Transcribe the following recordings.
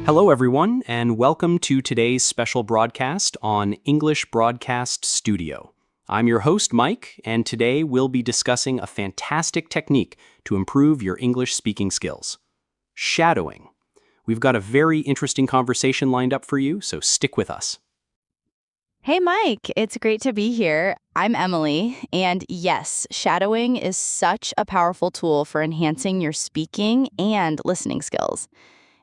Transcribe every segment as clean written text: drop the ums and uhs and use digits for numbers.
Hello, everyone, and welcome to today's special broadcast on English Broadcast Studio. I'm your host, Mike, and today we'll be discussing a fantastic technique to improve your English speaking skills: shadowing. We've got a very interesting conversation lined up for you, so stick with us. Hey, Mike, it's great to be here. I'm Emily, and yes, shadowing is such a powerful tool for enhancing your speaking and listening skills.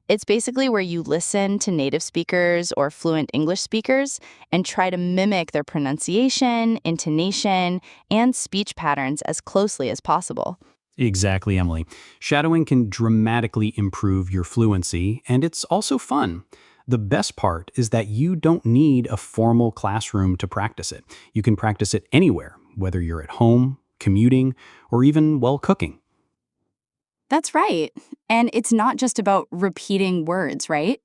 It's basically where you listen to native speakers or fluent English speakers and try to mimic their pronunciation, intonation, and speech patterns as closely as possible. Exactly, Emily. Shadowing can dramatically improve your fluency, and it's also fun. The best part is that you don't need a formal classroom to practice it. You can practice it anywhere, whether you're at home, commuting, or even while cooking. That's right. And it's not just about repeating words, right?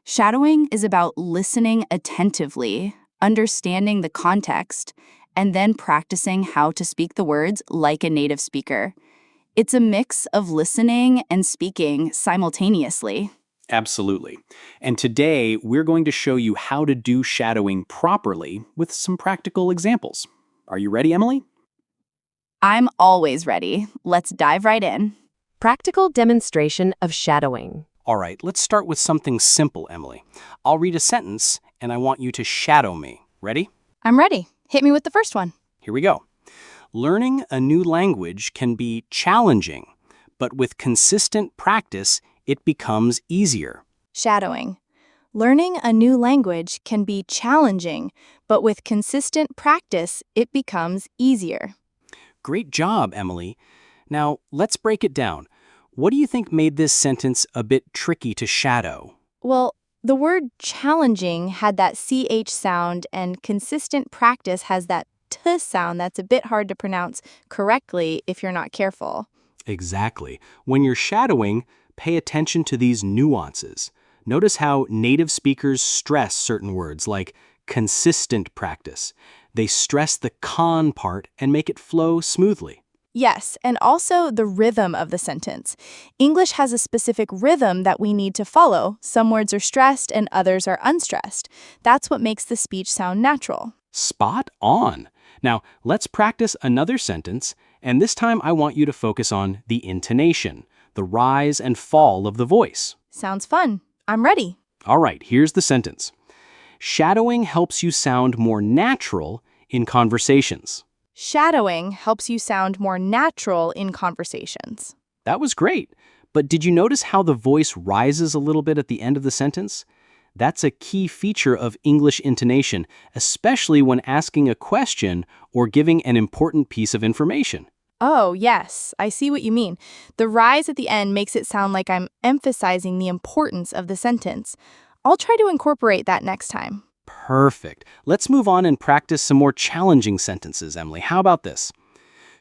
Shadowing is about listening attentively, understanding the context, and then practicing how to speak the words like a native speaker. It's a mix of listening and speaking simultaneously. Absolutely. And today, we're going to show you how to do shadowing properly with some practical examples. Are you ready, Emily? I'm always ready. Let's dive right in. Practical demonstration of shadowing. All right, let's start with something simple, Emily. I'll read a sentence, and I want you to shadow me. Ready? I'm ready. Hit me with the first one. Here we go. Learning a new language can be challenging, but with consistent practice, it becomes easier. Shadowing. Learning a new language can be challenging, but with consistent practice, it becomes easier. Great job, Emily. Now, let's break it down. What do you think made this sentence a bit tricky to shadow? Well, the word challenging had that CH sound, and consistent practice has that T sound that's a bit hard to pronounce correctly if you're not careful. Exactly. When you're shadowing, pay attention to these nuances. Notice how native speakers stress certain words like consistent practice. They stress the con part and make it flow smoothly. Yes, and also the rhythm of the sentence. English has a specific rhythm that we need to follow. Some words are stressed and others are unstressed. That's what makes the speech sound natural. Spot on. Now, let's practice another sentence, and this time I want you to focus on the intonation, the rise and fall of the voice. Sounds fun. I'm ready. All right, here's the sentence. Shadowing helps you sound more natural in conversations. Shadowing helps you sound more natural in conversations. That was great. But did you notice how the voice rises a little bit at the end of the sentence? That's a key feature of English intonation, especially when asking a question or giving an important piece of information. Oh, yes, I see what you mean. The rise at the end makes it sound like I'm emphasizing the importance of the sentence. I'll try to incorporate that next time. Perfect. Let's move on and practice some more challenging sentences, Emily. How about this?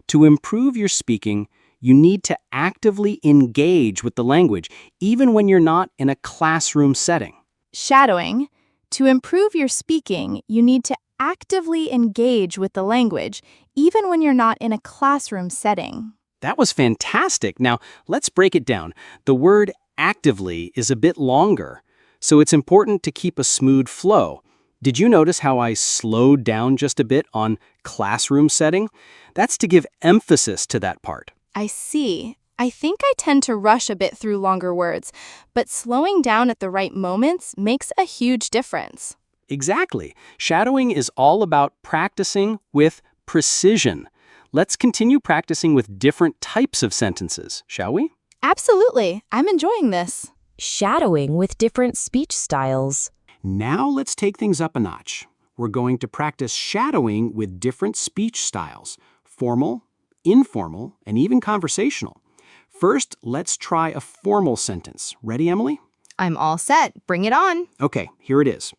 To improve your speaking, you need to actively engage with the language, even when you're not in a classroom setting. Shadowing. To improve your speaking, you need to actively engage with the language, even when you're not in a classroom setting. That was fantastic. Now, let's break it down. The word actively is a bit longer, so it's important to keep a smooth flow. Did you notice how I slowed down just a bit on classroom setting? That's to give emphasis to that part. I see. I think I tend to rush a bit through longer words, but slowing down at the right moments makes a huge difference. Exactly. Shadowing is all about practicing with precision. Let's continue practicing with different types of sentences, shall we? Absolutely. I'm enjoying this. Shadowing with different speech styles. Now let's take things up a notch. We're going to practice shadowing with different speech styles: formal, informal, and even conversational. First, let's try a formal sentence. Ready, Emily? I'm all set. Bring it on. Okay, here it is.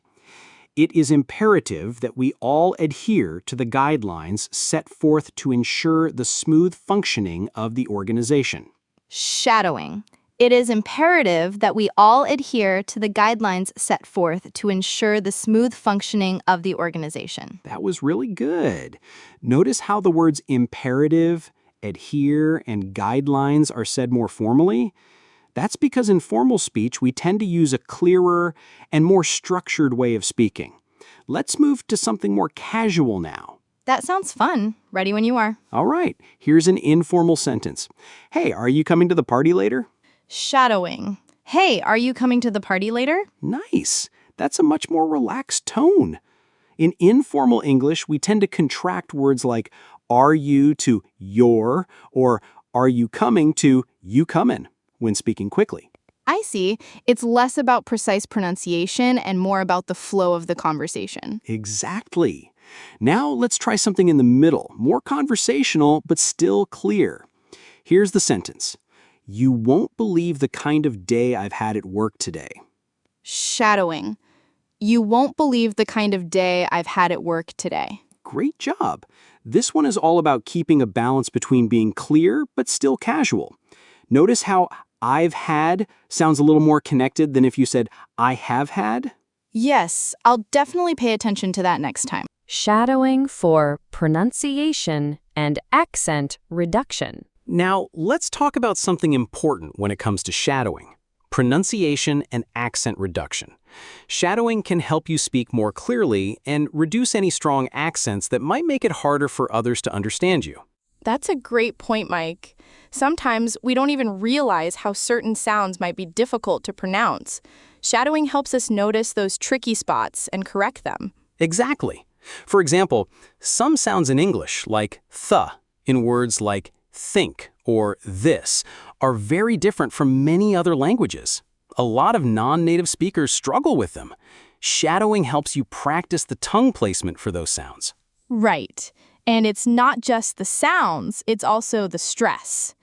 It is imperative that we all adhere to the guidelines set forth to ensure the smooth functioning of the organization. Shadowing. It is imperative that we all adhere to the guidelines set forth to ensure the smooth functioning of the organization. That was really good. Notice how the words imperative, adhere, and guidelines are said more formally. That's because in formal speech, we tend to use a clearer and more structured way of speaking. Let's move to something more casual now. That sounds fun. Ready when you are. All right, here's an informal sentence. Hey, are you coming to the party later? Shadowing. Hey, are you coming to the party later? Nice. That's a much more relaxed tone. In informal English, we tend to contract words like are you to your or are you coming to you comin' when speaking quickly. I see. It's less about precise pronunciation and more about the flow of the conversation. Exactly. Now let's try something in the middle, more conversational but still clear. Here's the sentence. You won't believe the kind of day I've had at work today. Shadowing. You won't believe the kind of day I've had at work today. Great job. This one is all about keeping a balance between being clear but still casual. Notice how I've had sounds a little more connected than if you said I have had? Yes, I'll definitely pay attention to that next time. Shadowing for pronunciation and accent reduction. Now, let's talk about something important when it comes to shadowing. Pronunciation and accent reduction. Shadowing can help you speak more clearly and reduce any strong accents that might make it harder for others to understand you. That's a great point, Mike. Sometimes we don't even realize how certain sounds might be difficult to pronounce. Shadowing helps us notice those tricky spots and correct them. Exactly. For example, some sounds in English, like th, in words like think or this, are very different from many other languages. A lot of non-native speakers struggle with them. Shadowing helps you practice the tongue placement for those sounds. Right. And it's not just the sounds, it's also the stress.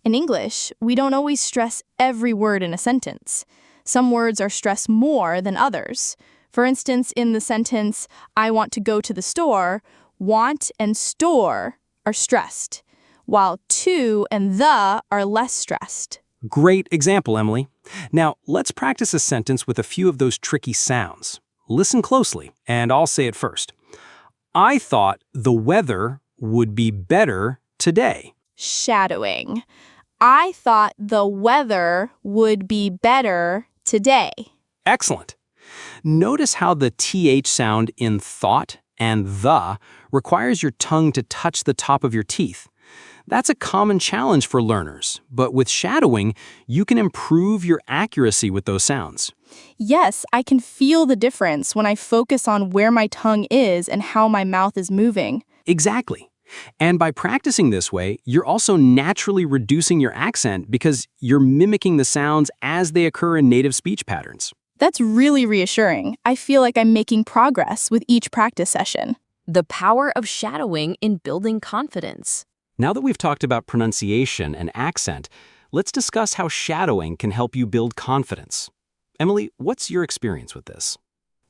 In English, we don't always stress every word in a sentence. Some words are stressed more than others. For instance, in the sentence, I want to go to the store, want and store are stressed, while to and the are less stressed. Great example, Emily. Now, let's practice a sentence with a few of those tricky sounds. Listen closely, and I'll say it first. I thought the weather would be better today. Shadowing. I thought the weather would be better today. Excellent. Notice how the TH sound in thought and the requires your tongue to touch the top of your teeth. That's a common challenge for learners, but with shadowing, you can improve your accuracy with those sounds. Yes, I can feel the difference when I focus on where my tongue is and how my mouth is moving. Exactly. And by practicing this way, you're also naturally reducing your accent because you're mimicking the sounds as they occur in native speech patterns. That's really reassuring. I feel like I'm making progress with each practice session. The power of shadowing in building confidence. Now that we've talked about pronunciation and accent, let's discuss how shadowing can help you build confidence. Emily, what's your experience with this?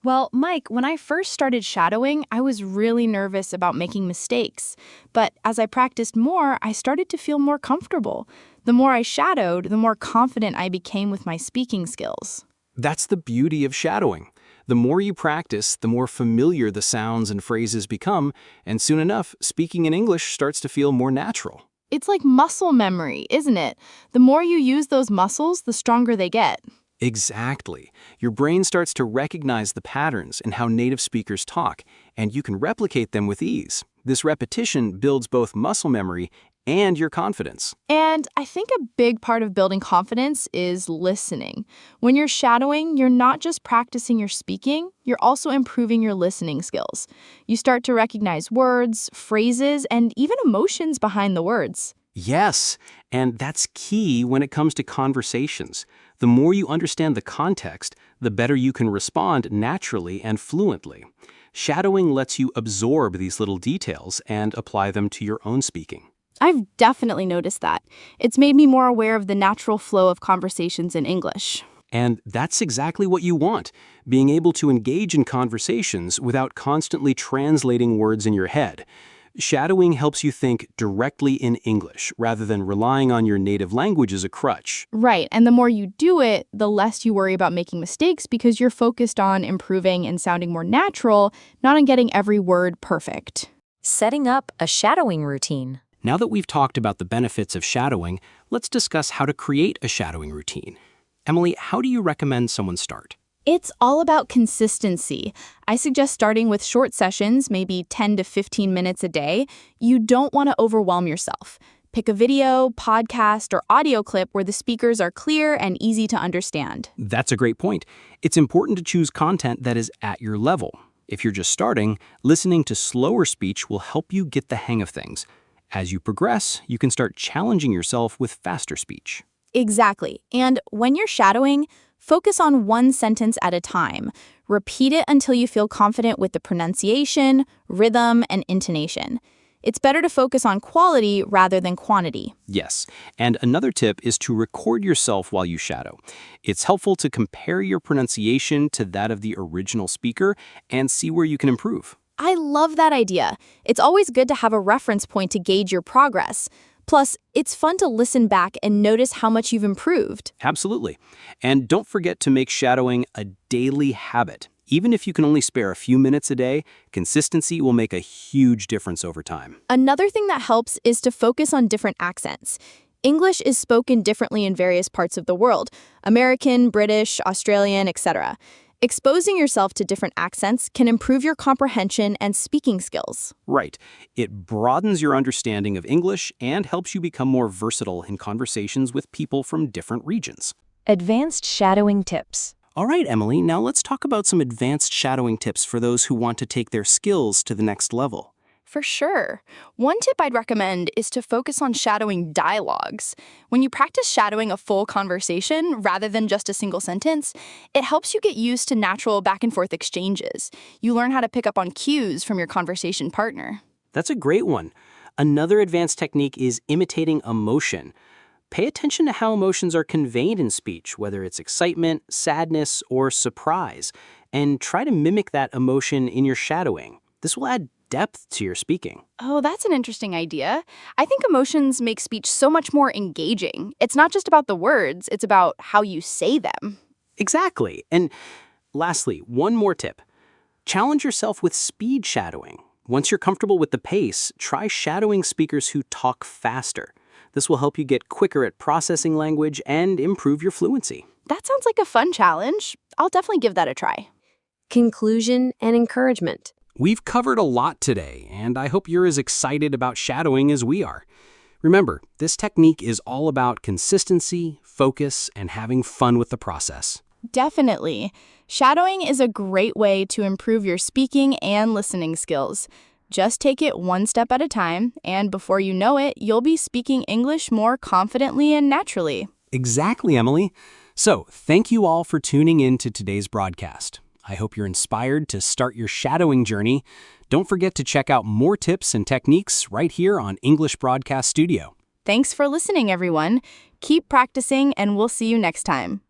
Well, Mike, when I first started shadowing, I was really nervous about making mistakes. But as I practiced more, I started to feel more comfortable. The more I shadowed, the more confident I became with my speaking skills. That's the beauty of shadowing. The more you practice, the more familiar the sounds and phrases become, and soon enough, speaking in English starts to feel more natural. It's like muscle memory, isn't it? The more you use those muscles, the stronger they get. Exactly. Your brain starts to recognize the patterns in how native speakers talk, and you can replicate them with ease. This repetition builds both muscle memory and your confidence. And I think a big part of building confidence is listening. When you're shadowing, you're not just practicing your speaking, you're also improving your listening skills. You start to recognize words, phrases, and even emotions behind the words. Yes, and that's key when it comes to conversations. The more you understand the context, the better you can respond naturally and fluently. Shadowing lets you absorb these little details and apply them to your own speaking. I've definitely noticed that. It's made me more aware of the natural flow of conversations in English. And that's exactly what you want, being able to engage in conversations without constantly translating words in your head. Shadowing helps you think directly in English rather than relying on your native language as a crutch. Right, and the more you do it, the less you worry about making mistakes because you're focused on improving and sounding more natural, not on getting every word perfect. Setting up a shadowing routine. Now that we've talked about the benefits of shadowing, let's discuss how to create a shadowing routine. Emily, how do you recommend someone start? It's all about consistency. I suggest starting with short sessions, maybe 10 to 15 minutes a day. You don't want to overwhelm yourself. Pick a video, podcast, or audio clip where the speakers are clear and easy to understand. That's a great point. It's important to choose content that is at your level. If you're just starting, listening to slower speech will help you get the hang of things. As you progress, you can start challenging yourself with faster speech. Exactly. And when you're shadowing, focus on one sentence at a time. Repeat it until you feel confident with the pronunciation, rhythm, and intonation. It's better to focus on quality rather than quantity. Yes, and another tip is to record yourself while you shadow. It's helpful to compare your pronunciation to that of the original speaker and see where you can improve. I love that idea. It's always good to have a reference point to gauge your progress. Plus, it's fun to listen back and notice how much you've improved. Absolutely. And don't forget to make shadowing a daily habit. Even if you can only spare a few minutes a day, consistency will make a huge difference over time. Another thing that helps is to focus on different accents. English is spoken differently in various parts of the world: American, British, Australian, etc. Exposing yourself to different accents can improve your comprehension and speaking skills. Right. It broadens your understanding of English and helps you become more versatile in conversations with people from different regions. Advanced shadowing tips. All right, Emily, now let's talk about some advanced shadowing tips for those who want to take their skills to the next level. For sure. One tip I'd recommend is to focus on shadowing dialogues. When you practice shadowing a full conversation rather than just a single sentence, it helps you get used to natural back and forth exchanges. You learn how to pick up on cues from your conversation partner. That's a great one. Another advanced technique is imitating emotion. Pay attention to how emotions are conveyed in speech, whether it's excitement, sadness, or surprise, and try to mimic that emotion in your shadowing. This will add depth to your speaking. Oh, that's an interesting idea. I think emotions make speech so much more engaging. It's not just about the words, it's about how you say them. Exactly. And lastly, one more tip. Challenge yourself with speed shadowing. Once you're comfortable with the pace, try shadowing speakers who talk faster. This will help you get quicker at processing language and improve your fluency. That sounds like a fun challenge. I'll definitely give that a try. Conclusion and encouragement. We've covered a lot today, and I hope you're as excited about shadowing as we are. Remember, this technique is all about consistency, focus, and having fun with the process. Definitely. Shadowing is a great way to improve your speaking and listening skills. Just take it one step at a time, and before you know it, you'll be speaking English more confidently and naturally. Exactly, Emily. So, thank you all for tuning in to today's broadcast. I hope you're inspired to start your shadowing journey. Don't forget to check out more tips and techniques right here on English Broadcast Studio. Thanks for listening, everyone. Keep practicing, and we'll see you next time.